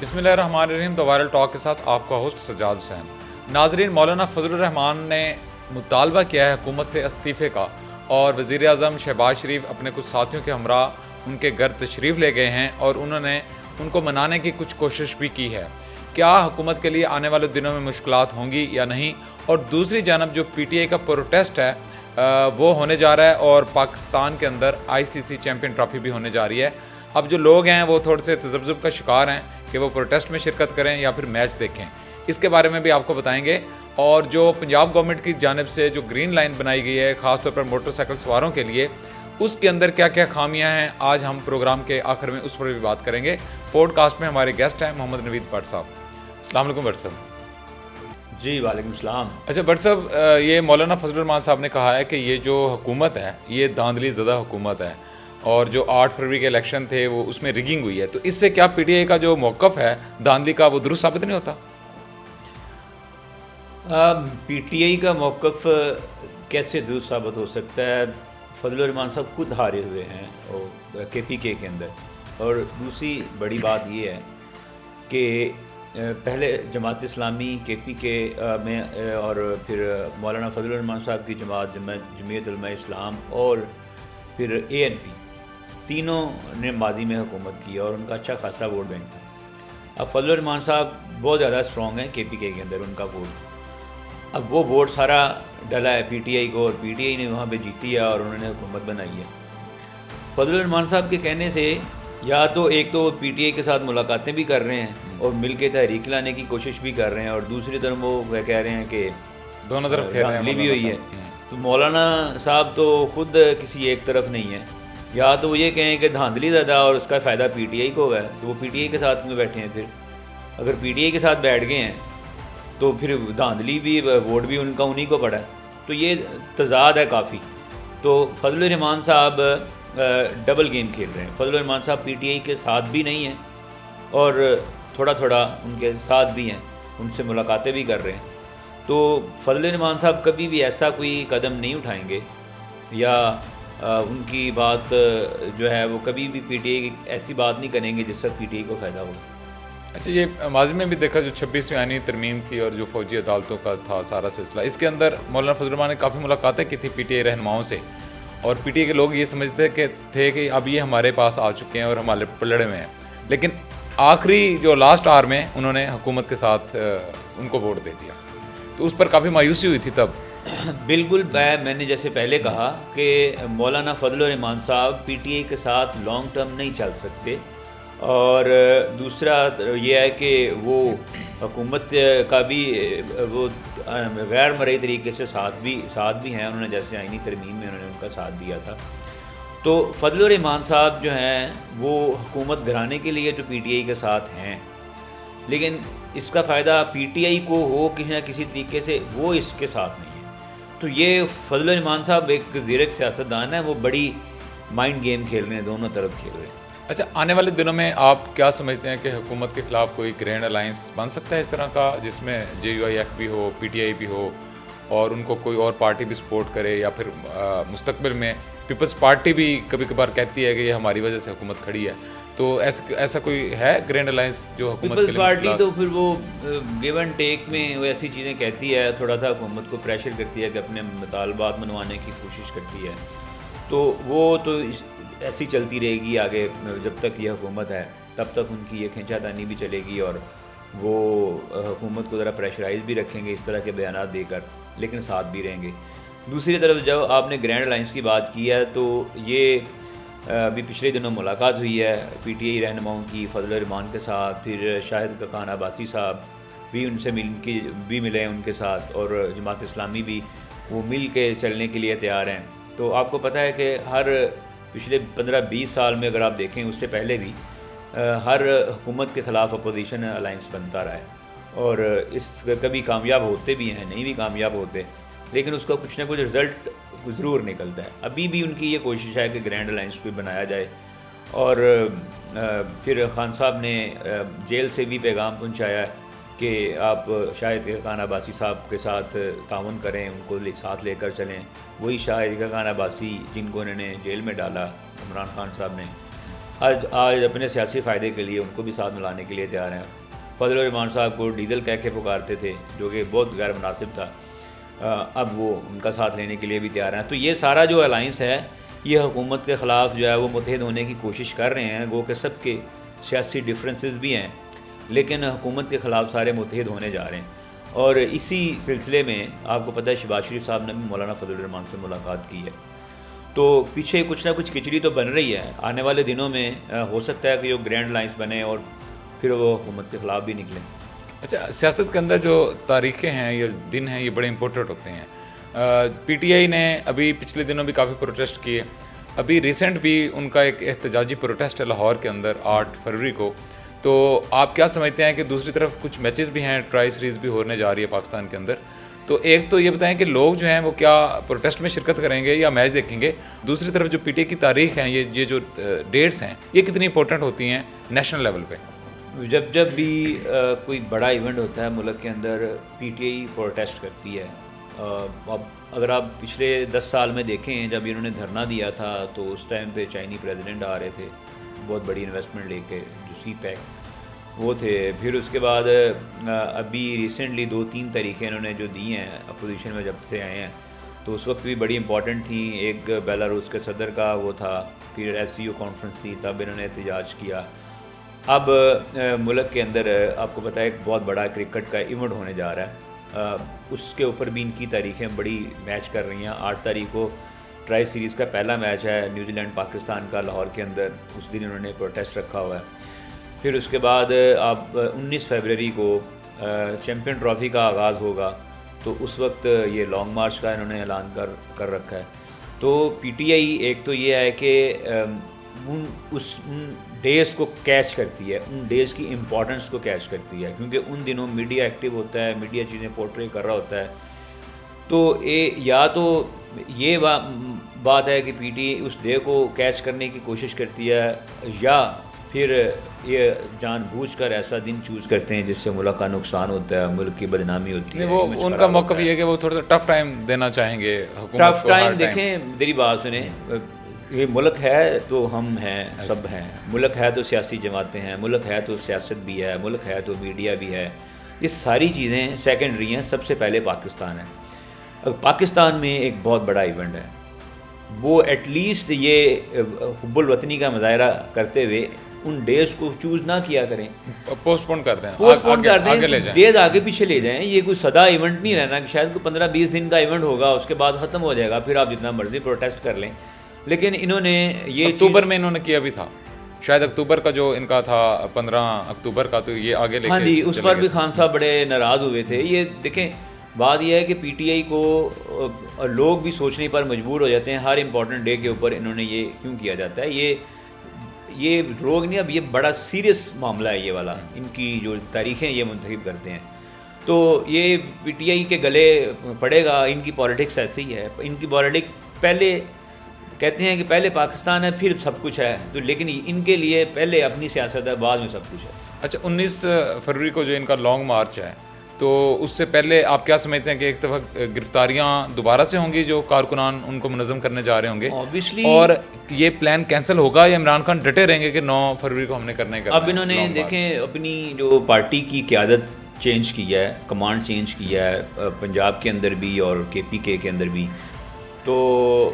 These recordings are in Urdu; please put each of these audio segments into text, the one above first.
بسم اللہ الرحمن الرحیم. دا وائرل ٹاک کے ساتھ آپ کا ہوسٹ سجاد حسین. ناظرین, مولانا فضل الرحمان نے مطالبہ کیا ہے حکومت سے استعفے کا, اور وزیر اعظم شہباز شریف اپنے کچھ ساتھیوں کے ہمراہ ان کے گھر تشریف لے گئے ہیں اور انہوں نے ان کو منانے کی کچھ کوشش بھی کی ہے. کیا حکومت کے لیے آنے والے دنوں میں مشکلات ہوں گی یا نہیں؟ اور دوسری جانب جو پی ٹی آئی کا پروٹیسٹ ہے وہ ہونے جا رہا ہے, اور پاکستان کے اندر آئی سی سی چیمپئن ٹرافی بھی ہونے جا رہی ہے. اب جو لوگ ہیں وہ تھوڑے سے تذبذب کا شکار ہیں کہ وہ پروٹیسٹ میں شرکت کریں یا پھر میچ دیکھیں. اس کے بارے میں بھی آپ کو بتائیں گے. اور جو پنجاب گورنمنٹ کی جانب سے جو گرین لائن بنائی گئی ہے خاص طور پر موٹر سائیکل سواروں کے لیے, اس کے اندر کیا کیا خامیاں ہیں, آج ہم پروگرام کے آخر میں اس پر بھی بات کریں گے. پوڈ کاسٹ میں ہمارے گیسٹ ہیں محمد نوید بٹ صاحب. السلام علیکم بٹ صاحب. جی وعلیکم السلام. اچھا بٹ صاحب, یہ مولانا فضل الرحمان صاحب نے کہا ہے کہ یہ جو حکومت ہے یہ دھاندلی زدہ حکومت ہے, اور جو 8 فروری کے الیکشن تھے وہ اس میں ریگنگ ہوئی ہے. تو اس سے کیا پی ٹی آئی کا جو موقف ہے دھاندلی کا وہ درست ثابت نہیں ہوتا؟ پی ٹی آئی کا موقف کیسے درست ثابت ہو سکتا ہے؟ فضل الرحمان صاحب خود ہارے ہوئے ہیں اور کے پی کے اندر. اور دوسری بڑی بات یہ ہے کہ پہلے جماعت اسلامی کے پی کے میں اور پھر مولانا فضل الرحمان صاحب کی جماعت جمعیت علماء اسلام اور پھر اے این پی, تینوں نے ماضی میں حکومت کی اور ان کا اچھا خاصا ووٹ بینک تھا. اب فضل الرحمان صاحب بہت زیادہ اسٹرانگ ہیں کے پی کے اندر, ان کا ووٹ, اب وہ ووٹ سارا ڈلا ہے پی ٹی آئی کو, اور پی ٹی آئی نے وہاں پہ جیتی ہے اور انہوں نے حکومت بنائی ہے. فضل الرحمان صاحب کے کہنے سے یا تو ایک تو پی ٹی آئی کے ساتھ ملاقاتیں بھی کر رہے ہیں اور مل کے تحریک لانے کی کوشش بھی کر رہے ہیں, اور دوسری طرف وہ کہہ رہے ہیں کہ دونوں طرف دھاندلی بھی ہوئی ہے. تو مولانا صاحب تو خود کسی ایک طرف نہیں ہے. یا تو وہ یہ کہیں کہ دھاندلی زیادہ اور اس کا فائدہ پی ٹی آئی کو ہوگا, تو وہ پی ٹی آئی کے ساتھ میں بیٹھے ہیں. پھر اگر پی ٹی آئی کے ساتھ بیٹھ گئے ہیں تو پھر دھاندلی بھی, ووٹ بھی ان کا انہی کو پڑا ہے. تو یہ تضاد ہے کافی. تو فضل الرحمان صاحب ڈبل گیم کھیل رہے ہیں. فضل الرحمان صاحب پی ٹی آئی کے ساتھ بھی نہیں ہیں اور تھوڑا تھوڑا ان کے ساتھ بھی ہیں, ان سے ملاقاتیں بھی کر رہے ہیں. تو فضل الرحمان صاحب کبھی بھی ایسا کوئی قدم نہیں اٹھائیں گے, یا ان کی بات جو ہے وہ کبھی بھی پی ٹی آئی ایسی بات نہیں کریں گے جس سے پی ٹی آئی کو فائدہ ہو. اچھا, یہ ماضی میں بھی دیکھا جو 26ویں آئینی ترمیم تھی اور جو فوجی عدالتوں کا تھا سارا سلسلہ, اس کے اندر مولانا فضل الرحمان نے کافی ملاقاتیں کی تھی پی ٹی آئی رہنماؤں سے, اور پی ٹی آئی کے لوگ یہ سمجھتے تھے کہ اب یہ ہمارے پاس آ چکے ہیں اور ہمارے پلڑے میں ہیں. لیکن آخری جو لاسٹ آور میں انہوں نے حکومت کے ساتھ ان کو ووٹ دے دیا, تو اس پر کافی مایوسی ہوئی تھی تب. بالکل, میں نے جیسے پہلے کہا کہ مولانا فضل الرحمان صاحب پی ٹی آئی کے ساتھ لانگ ٹرم نہیں چل سکتے. اور دوسرا یہ ہے کہ وہ حکومت کا بھی وہ غیر مرئی طریقے سے ساتھ بھی ہیں. انہوں نے جیسے آئینی ترمیم میں انہوں نے ان کا ساتھ دیا تھا. تو فضل الرحمان صاحب جو ہیں وہ حکومت گھرانے کے لیے تو پی ٹی آئی کے ساتھ ہیں, لیکن اس کا فائدہ پی ٹی آئی کو ہو کسی نہ کسی طریقے سے, وہ اس کے ساتھ نہیں ہے. تو یہ فضل الرحمان صاحب ایک زیرک سیاستدان ہے, وہ بڑی مائنڈ گیم کھیل رہے ہیں, دونوں طرف کھیل رہے ہیں. اچھا, آنے والے دنوں میں آپ کیا سمجھتے ہیں کہ حکومت کے خلاف کوئی گرینڈ الائنس بن سکتا ہے اس طرح کا, جس میں جے یو آئی ایف بھی ہو, پی ٹی آئی بھی ہو, اور ان کو کوئی اور پارٹی بھی سپورٹ کرے, یا پھر مستقبل میں پیپلز پارٹی بھی کبھی کبھار کہتی ہے کہ یہ ہماری وجہ سے حکومت کھڑی ہے, تو ایسا کوئی ہے گرینڈ الائنس جو حکومت کے لیے؟ پیپلز پارٹی تو پھر وہ گیو اینڈ ٹیک میں وہ ایسی چیزیں کہتی ہے, تھوڑا سا حکومت کو پریشر کرتی ہے کہ اپنے مطالبات منوانے کی کوشش کرتی ہے. تو وہ تو ایسی چلتی رہے گی آگے, جب تک یہ حکومت ہے تب تک ان کی یہ کھینچا تانی بھی چلے گی, اور وہ حکومت کو ذرا پریشرائز بھی رکھیں گے اس طرح کے بیانات دے کر, لیکن ساتھ بھی رہیں گے. دوسری طرف جب آپ نے گرینڈ الائنس کی بات کی ہے, تو یہ ابھی پچھلے دنوں ملاقات ہوئی ہے پی ٹی آئی رہنماؤں کی فضل الرحمان کے ساتھ. پھر شاہد کاکان عباسی صاحب بھی ان سے ملے ہیں ان کے ساتھ, اور جماعت اسلامی بھی وہ مل کے چلنے کے لیے تیار ہیں. تو آپ کو پتہ ہے کہ ہر پچھلے 15-20 سال میں اگر آپ دیکھیں, اس سے پہلے بھی ہر حکومت کے خلاف اپوزیشن الائنس بنتا رہا ہے, اور اس کبھی کامیاب ہوتے بھی ہیں, نہیں بھی کامیاب ہوتے, لیکن اس کا کچھ نہ کچھ رزلٹ ضرور نکلتا ہے. ابھی بھی ان کی یہ کوشش ہے کہ گرینڈ الائنس کوئی بنایا جائے. اور پھر خان صاحب نے جیل سے بھی پیغام پہنچایا ہے کہ آپ شاہد کاکان عباسی صاحب کے ساتھ تعاون کریں, ان کو ساتھ لے کر چلیں. وہی شاہد کاکان عباسی جن کو انہوں نے جیل میں ڈالا عمران خان صاحب نے, آج اپنے سیاسی فائدے کے لیے ان کو بھی ساتھ ملانے کے لیے تیار ہیں. فضل الرحمان صاحب کو ڈیزل کہہ کے پکارتے تھے جو کہ بہت غیر مناسب تھا, اب وہ ان کا ساتھ لینے کے لیے بھی تیار ہیں. تو یہ سارا جو الائنس ہے یہ حکومت کے خلاف جو ہے وہ متحد ہونے کی کوشش کر رہے ہیں. گو کہ سب کے سیاسی ڈفرینسز بھی ہیں لیکن حکومت کے خلاف سارے متحد ہونے جا رہے ہیں. اور اسی سلسلے میں آپ کو پتہ ہے شہباز شریف صاحب نے بھی مولانا فضل الرحمان سے ملاقات کی ہے. تو پیچھے کچھ نہ کچھ کھچڑی تو بن رہی ہے. آنے والے دنوں میں ہو سکتا ہے کہ جو گرینڈ لائنس بنے اور پھر وہ حکومت کے خلاف بھی نکلیں. اچھا, سیاست کے اندر جو تاریخیں ہیں یا دن ہیں یہ بڑے امپورٹنٹ ہوتے ہیں. پی ٹی آئی نے ابھی پچھلے دنوں بھی کافی پروٹیسٹ کیے. ابھی ریسنٹ بھی ان کا ایک احتجاجی پروٹیسٹ ہے لاہور کے اندر 8 فروری کو. تو آپ کیا سمجھتے ہیں کہ دوسری طرف کچھ میچز بھی ہیں, ٹرائی سیریز بھی ہونے جا رہی ہے پاکستان کے اندر, تو ایک تو یہ بتائیں کہ لوگ جو ہیں وہ کیا پروٹیسٹ میں شرکت کریں گے یا میچ دیکھیں گے؟ دوسری طرف جو پی ٹی آئی کی تاریخ ہیں, یہ جو ڈیٹس ہیں یہ کتنی امپورٹنٹ ہوتی ہیں نیشنل لیول پہ؟ جب بھی کوئی بڑا ایونٹ ہوتا ہے ملک کے اندر پی ٹی آئی پروٹیسٹ کرتی ہے. اب اگر آپ پچھلے 10 سال میں دیکھیں جب انہوں نے دھرنا دیا تھا تو اس ٹائم پہ چائنی پریزیڈنٹ آ رہے تھے بہت بڑی انویسٹمنٹ لے کے, جو سی پیک وہ تھے. پھر اس کے بعد ابھی ریسنٹلی 2-3 تاریخیں انہوں نے جو دی ہیں اپوزیشن میں جب سے آئے ہیں تو اس وقت بھی بڑی امپورٹنٹ تھیں. ایک بیلاروس کے صدر کا وہ تھا, پھر ایس سی او کانفرنس تھی, تب انہوں نے احتجاج کیا. اب ملک کے اندر آپ کو پتہ ہے ایک بہت بڑا کرکٹ کا ایونٹ ہونے جا رہا ہے, اس کے اوپر بھی ان کی تاریخیں بڑی میچ کر رہی ہیں. 8 تاریخ کو ٹرائی سیریز کا پہلا میچ ہے نیوزی لینڈ پاکستان کا لاہور کے اندر, اس دن انہوں نے پروٹیسٹ رکھا ہوا ہے. پھر اس کے بعد آپ 19 فروری کو چیمپئن ٹرافی کا آغاز ہوگا تو اس وقت یہ لانگ مارچ کا انہوں نے اعلان کر رکھا ہے. تو پی ٹی آئی ایک تو یہ ہے کہ ان ڈیز کو کیچ کرتی ہے, ان ڈیز کی امپورٹنس کو کیچ کرتی ہے, کیونکہ ان دنوں میڈیا ایکٹیو ہوتا ہے, میڈیا چیزیں پورٹری کر رہا ہوتا ہے. تو یا تو یہ بات ہے کہ پی ٹی آئی اس ڈے کو کیچ کرنے کی کوشش کرتی ہے, یا پھر یہ جان بوجھ کر ایسا دن چوز کرتے ہیں جس سے ملک کا نقصان ہوتا ہے, ملک کی بدنامی ہوتی ہے. وہ ان کا موقف یہ ہے کہ وہ تھوڑا سا ٹف ٹائم دینا چاہیں گے حکومت کو. ٹف ٹائم دیکھیں, میری بات سنیں, یہ ملک ہے تو ہم ہیں, سب ہیں. ملک ہے تو سیاسی جماعتیں ہیں, ملک ہے تو سیاست بھی ہے, ملک ہے تو میڈیا بھی ہے. یہ ساری چیزیں سیکنڈری ہیں, سب سے پہلے پاکستان ہے. اب پاکستان میں ایک بہت بڑا ایونٹ ہے, وہ ایٹ لیسٹ یہ حب الوطنی کا مظاہرہ کرتے ہوئے ان ڈیز کو چوز نہ کیا کریں, پوسٹ پون کر دیں, ڈیز آگے پیچھے لے جائیں. یہ کوئی سدا ایونٹ نہیں رہنا کہ شاید کوئی 15-20 دن کا ایونٹ ہوگا, اس کے بعد ختم ہو جائے گا, پھر آپ جتنا مرضی پروٹیسٹ کر لیں. لیکن انہوں نے یہ اکتوبر میں انہوں نے کیا بھی تھا, شاید اکتوبر کا جو ان کا تھا 15 اکتوبر کا, تو یہ آگے لے کے, ہاں جی, اس پر بھی خان صاحب بڑے ناراض ہوئے تھے. یہ دیکھیں بات یہ ہے کہ پی ٹی آئی کو لوگ بھی سوچنے پر مجبور ہو جاتے ہیں ہر امپورٹنٹ ڈے کے اوپر انہوں نے یہ کیوں کیا جاتا ہے. یہ لوگ نہیں, اب یہ بڑا سیریس معاملہ ہے یہ والا, ان کی جو تاریخیں یہ منتخب کرتے ہیں. تو یہ پی ٹی آئی کے گلے پڑے گا, ان کی پالیٹکس ایسی ہی ہے. ان کی پالیٹکس پہلے کہتے ہیں کہ پہلے پاکستان ہے پھر سب کچھ ہے, تو لیکن ان کے لیے پہلے اپنی سیاست ہے, بعد میں سب کچھ ہے. اچھا, 19 فروری کو جو ان کا لانگ مارچ ہے تو اس سے پہلے آپ کیا سمجھتے ہیں کہ ایک دفعہ گرفتاریاں دوبارہ سے ہوں گی جو کارکنان ان کو منظم کرنے جا رہے ہوں گے, اور یہ پلان کینسل ہوگا یا عمران خان ڈٹے رہیں گے کہ 9 فروری کو ہم نے کرنے کا؟ اب انہوں نے دیکھیں اپنی جو پارٹی کی قیادت چینج کی ہے, کمانڈ چینج کیا ہے, پنجاب کے اندر بھی اور کے پی کے اندر بھی. تو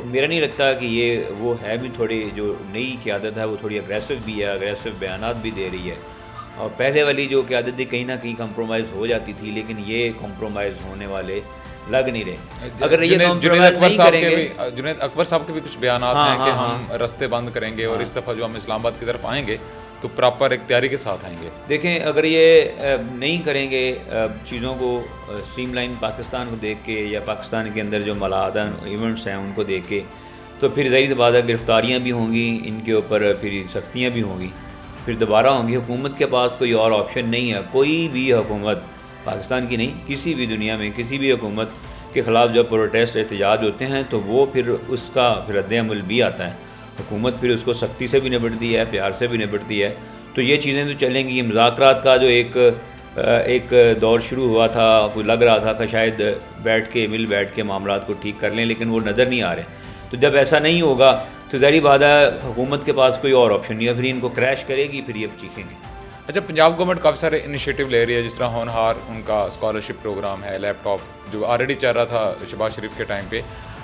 میرا نہیں لگتا کہ یہ وہ ہے بھی, تھوڑی جو نئی قیادت ہے وہ تھوڑی اگریسو بھی ہے, اگریسو بیانات بھی دے رہی ہے. اور پہلے والی جو قیادت تھی کہیں نہ کہیں کمپرومائز ہو جاتی تھی, لیکن یہ کمپرومائز ہونے والے لگ نہیں رہے. اگر یہ جنید اکبر صاحب کے بھی کچھ بیانات ہیں کہ ہم رستے بند کریں گے اور اس دفعہ جو ہم اسلام آباد کی طرف آئیں گے تو پراپر ایک تیاری کے ساتھ آئیں گے. دیکھیں اگر یہ نہیں کریں گے چیزوں کو اسٹریم لائن پاکستان کو دیکھ کے, یا پاکستان کے اندر جو ملاحدہ ایونٹس ہیں ان کو دیکھ کے, تو پھر ظاہر بات ہے گرفتاریاں بھی ہوں گی ان کے اوپر, پھر سختیاں بھی ہوں گی, پھر دوبارہ ہوں گی. حکومت کے پاس کوئی اور آپشن نہیں ہے. کوئی بھی حکومت پاکستان کی نہیں, کسی بھی دنیا میں کسی بھی حکومت کے خلاف جب پروٹیسٹ احتجاج ہوتے ہیں تو وہ پھر اس کا پھر رد عمل بھی آتا ہے. حکومت پھر اس کو سختی سے بھی نبٹتی ہے, پیار سے بھی نبٹتی ہے. تو یہ چیزیں تو چلیں گی. مذاکرات کا جو ایک دور شروع ہوا تھا, کوئی لگ رہا تھا کہ شاید بیٹھ کے معاملات کو ٹھیک کر لیں, لیکن وہ نظر نہیں آ رہے. تو جب ایسا نہیں ہوگا تو ظاہری بات ہے حکومت کے پاس کوئی اور آپشن نہیں ہے, پھر ان کو کریش کرے گی, پھر یہ اب چیخیں گے. اچھا, پنجاب گورنمنٹ کافی سارے انیشیٹو لے رہی ہے, جس طرح ہونہار ان کا اسکالرشپ پروگرام ہے, لیپ ٹاپ جو آلریڈی چل رہا تھا شہباز شریف کے ٹائم پہ.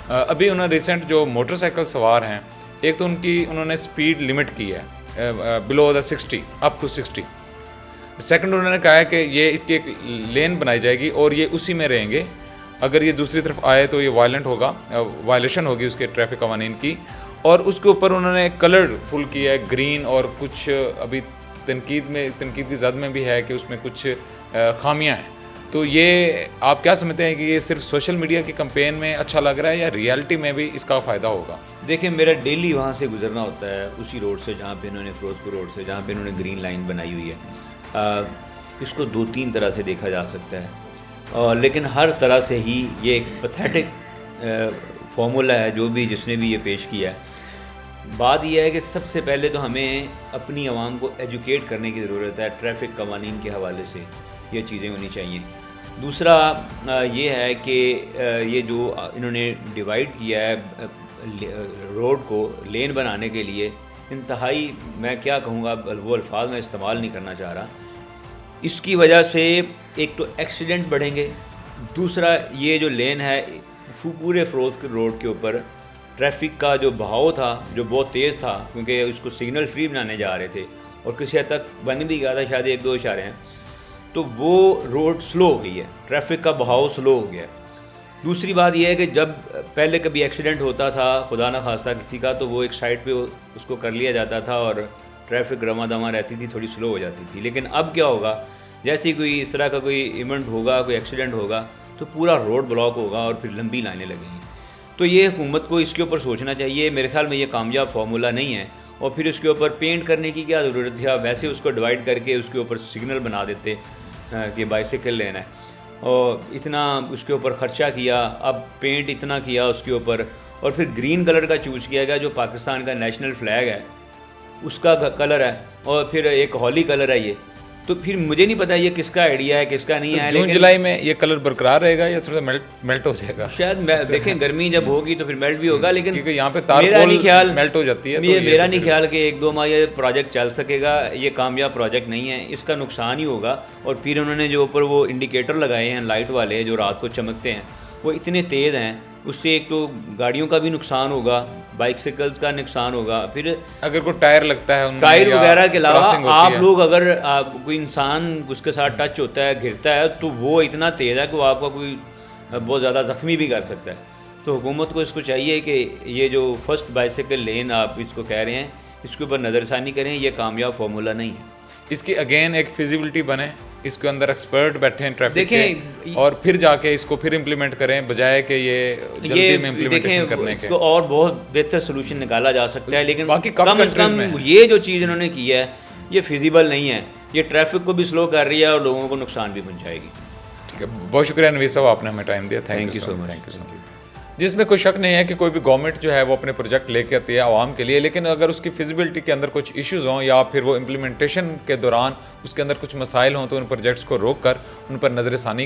ابھی انہوں نے ریسنٹ جو موٹر سائیکل سوار ہیں, ایک تو انہوں نے سپیڈ لمٹ کی ہے بلو دا 60 اپ ٹو 60. سیکنڈ انہوں نے کہا ہے کہ یہ اس کی ایک لین بنائی جائے گی اور یہ اسی میں رہیں گے, اگر یہ دوسری طرف آئے تو یہ وائلیشن ہوگی اس کے ٹریفک قوانین کی. اور اس کے اوپر انہوں نے کلر فل کیا ہے گرین, اور کچھ ابھی تنقید کی زد میں بھی ہے کہ اس میں کچھ خامیاں ہیں. تو یہ آپ کیا سمجھتے ہیں کہ یہ صرف سوشل میڈیا کی کمپین میں اچھا لگ رہا ہے یا ریالٹی میں بھی اس کا فائدہ ہوگا؟ دیکھیں, میرا ڈیلی وہاں سے گزرنا ہوتا ہے, اسی روڈ سے جہاں پہ انہوں نے فیروز پور روڈ سے جہاں پہ انہوں نے گرین لائن بنائی ہوئی ہے. اس کو 2-3 طرح سے دیکھا جا سکتا ہے, لیکن ہر طرح سے ہی یہ ایک پتھیٹک فارمولا ہے جو بھی جس نے بھی یہ پیش کیا ہے. بات یہ ہے کہ سب سے پہلے تو ہمیں اپنی عوام کو ایجوکیٹ کرنے کی ضرورت ہے, ٹریفک قوانین کے حوالے سے یہ چیزیں ہونی چاہیے. دوسرا یہ ہے کہ یہ جو انہوں نے ڈیوائڈ کیا ہے روڈ کو لین بنانے کے لیے, انتہائی میں کیا کہوں گا, وہ الفاظ میں استعمال نہیں کرنا چاہ رہا. اس کی وجہ سے ایک تو ایکسیڈنٹ بڑھیں گے, دوسرا یہ جو لین ہے پورے فیروز روڈ کے اوپر ٹریفک کا جو بہاؤ تھا جو بہت تیز تھا, کیونکہ اس کو سگنل فری بنانے جا رہے تھے اور کسی حد تک بن بھی گیا تھا, شاید 1-2 اشارے ہیں, تو وہ روڈ سلو ہو گئی ہے, ٹریفک کا بہاؤ سلو ہو گیا ہے. دوسری بات یہ ہے کہ جب پہلے کبھی ایکسیڈنٹ ہوتا تھا خدا نہ خواستہ کسی کا, تو وہ ایک سائڈ پہ اس کو کر لیا جاتا تھا اور ٹریفک رواں دواں رہتی تھی, تھوڑی سلو ہو جاتی تھی. لیکن اب کیا ہوگا, جیسے کوئی اس طرح کا کوئی ایونٹ ہوگا, کوئی ایکسیڈنٹ ہوگا, تو پورا روڈ بلاک ہوگا اور پھر لمبی لائنیں لگیں گی. تو یہ حکومت کو اس کے اوپر سوچنا چاہیے. میرے خیال میں یہ کامیاب فارمولہ نہیں ہے, اور پھر اس کے اوپر پینٹ کرنے کی کیا ضرورت تھی. آپ ویسے اس کو ڈیوائڈ کر کے اس کے اوپر سگنل بنا دیتے کہ بائسیکل لینا ہے, اور اتنا اس کے اوپر خرچہ کیا, اب پینٹ اتنا کیا اس کے اوپر, اور پھر گرین کلر کا چوز کیا گیا جو پاکستان کا نیشنل فلیگ ہے اس کا کلر ہے, اور پھر ایک ہولی کلر ہے یہ. تو پھر مجھے نہیں پتا یہ کس کا آئیڈیا ہے کس کا نہیں ہے. جون جولائی میں یہ کلر برقرار رہے گا یا تھوڑا میلٹ ہو جائے گا؟ شاید دیکھیں گرمی جب ہوگی تو پھر میلٹ بھی ہوگا, لیکن کیونکہ یہاں پہ تارکول میلٹ ہو جاتی ہے. میرا نہیں خیال کہ 1-2 ماہ یہ پروجیکٹ چل سکے گا. یہ کامیاب پروجیکٹ نہیں ہے, اس کا نقصان ہی ہوگا. اور پھر انہوں نے جو اوپر وہ انڈیکیٹر لگائے ہیں لائٹ والے جو رات کو چمکتے ہیں, وہ اتنے تیز ہیں, اس سے ایک تو گاڑیوں کا بھی نقصان ہوگا, بائسیکلز کا نقصان ہوگا. پھر اگر کوئی ٹائر لگتا ہے, ٹائر وغیرہ کے علاوہ آپ لوگ اگر کوئی انسان اس کے ساتھ ٹچ ہوتا ہے, گرتا ہے, تو وہ اتنا تیز ہے کہ وہ آپ کا کوئی بہت زیادہ زخمی بھی کر سکتا ہے. تو حکومت کو اس کو چاہیے کہ یہ جو فرسٹ بائسیکل لین آپ اس کو کہہ رہے ہیں, اس کے اوپر نظر ثانی کریں. یہ کامیاب فارمولہ نہیں ہے. اس کی اگین ایک فیزیبلٹی بنے, اس کے اندر ایکسپرٹ بیٹھے ہیں ٹریفک کے, اور پھر جا کے اس کو پھر امپلیمنٹ کریں, بجائے کہ یہ جلدی میں امپلیمنٹیشن کرنے کے. اس کو اور بہت بہتر سولوشن نکالا جا سکتا ہے, لیکن باقی کم از کم یہ جو چیز انہوں نے کی ہے یہ فیزیبل نہیں ہے. یہ ٹریفک کو بھی سلو کر رہی ہے اور لوگوں کو نقصان بھی پہنچائے گی. ٹھیک ہے, بہت شکریہ نوید صاحب, آپ نے ہمیں ٹائم دیا. تھینک یو سو مچ. جس میں کوئی شک نہیں ہے کہ کوئی بھی گورنمنٹ جو ہے وہ اپنے پروجیکٹ لے کے آتی ہے عوام کے لیے, لیکن اگر اس کی فیزیبلٹی کے اندر کچھ ایشوز ہوں یا پھر وہ امپلیمنٹیشن کے دوران اس کے اندر کچھ مسائل ہوں, تو ان پروجیکٹس کو روک کر ان پر نظر ثانی